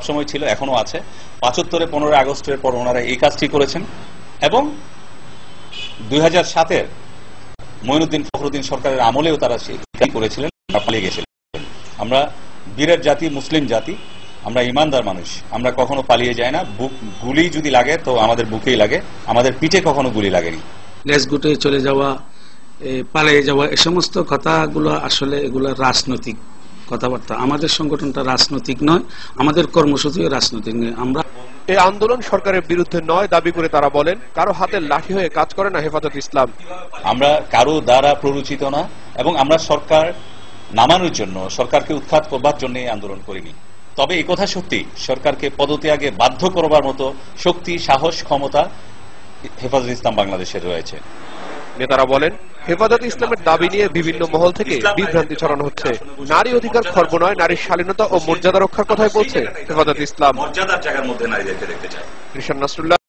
সময় ছিল, এখনো আছে। ৭৫-এ 15 আগস্টের পর ওনারা এই কাজটি করেছেন এবং 2007-এর মঈনুদ্দিন ফখরুদ্দিন সরকারের আমলেও তারা সেই করেছিলেন, পালিয়ে গেছিলেন। আমরা বীরের জাতি, মুসলিম জাতি, আমরা ইমানদার মানুষ, আমরা কখনো পালিয়ে যাই না। গুলি যদি লাগে তো আমাদের বুকেই লাগে, আমাদের পিঠে কখনো গুলি লাগেনি। লেজ গুটে চলে যাওয়া, পালিয়ে যাওয়া, এ সমস্ত কথাগুলো আসলে এগুলো রাজনৈতিক কথাবার্তা। আমাদের সংগঠনটা রাজনৈতিক নয়, আমাদের কর্মসূচিও রাজনৈতিক নয়। আমরা এই আন্দোলন সরকারের বিরুদ্ধে নয় দাবি করে তারা বলেন, কারো হাতে লাঠি হয়ে কাজ করে না হেফাজত ইসলাম। আমরা কারো দ্বারা প্ররোচিত না এবং আমরা সরকার নামানোর জন্য, সরকারকে উৎখাত করবার জন্য এই আন্দোলন করিনি। তবে এই কথা সত্যি, সরকারকে পদত্যাগে বাধ্য করবার মতো শক্তি, সাহস, ক্ষমতা হেফাজত ইসলাম বাংলাদেশের রয়েছে। নেতারা বলেন, হেফাজত ইসলামের দাবি নিয়ে বিভিন্ন মহল থেকে বিভ্রান্তি ছড়ানো হচ্ছে। নারী অধিকার খর্ব নয়, নারীর শালীনতা ও মর্যাদা রক্ষার কথাই বলছে হেফাজত ইসলাম। মর্যাদার জায়গার মধ্যে নারীদেরকে দেখতে চায়। রিশান নাসরুল্লাহ।